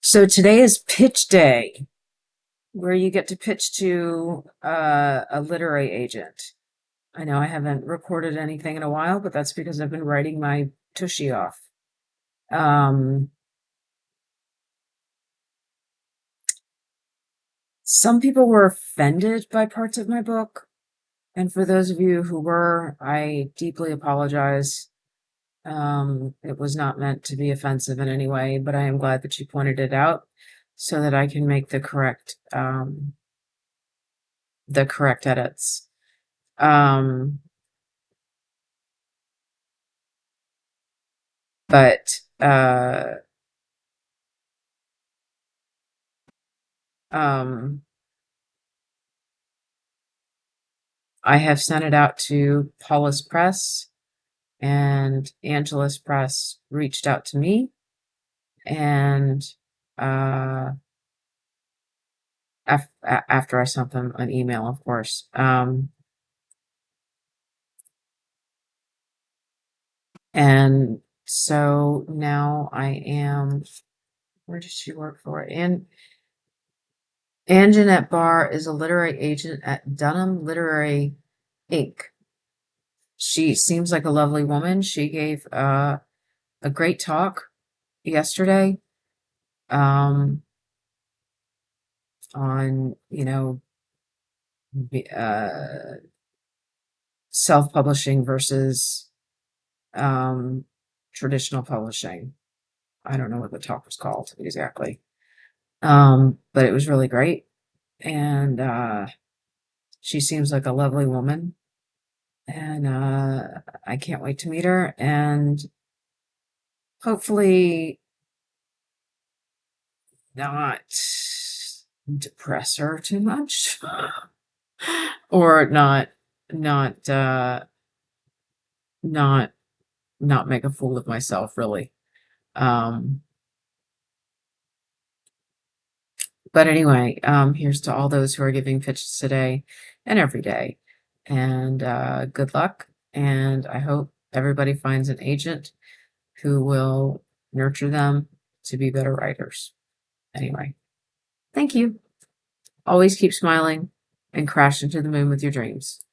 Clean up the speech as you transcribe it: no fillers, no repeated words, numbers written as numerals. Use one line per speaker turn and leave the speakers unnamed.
So today is pitch day, where you get to pitch to a literary agent. I know I haven't recorded anything in a while, but that's because I've been writing my tushy off. Um, some people were offended by parts of my book, and for those of you who were, I deeply apologize. It was not meant to be offensive in any way, but I am glad that you pointed it out so that I can make the correct edits. Um, but um, I have sent it out to Paulus Press, and Angelus Press reached out to me, and uh, after I sent them an email, of course. And so now I am. Where does she work for? And Anjanette Barr is a literary agent at Dunham Literary Inc. She seems like a lovely woman. She gave a great talk yesterday, um, on, self-publishing versus um, traditional publishing. I don't know what the talk was called exactly, but it was really great. And she seems like a lovely woman. And I can't wait to meet her and hopefully not depress her too much. Or not not not make a fool of myself, really. Um, but anyway, here's to all those who are giving pitches today and every day. And good luck. And I hope everybody finds an agent who will nurture them to be better writers. Anyway, thank you. Always keep smiling and crash into the moon with your dreams.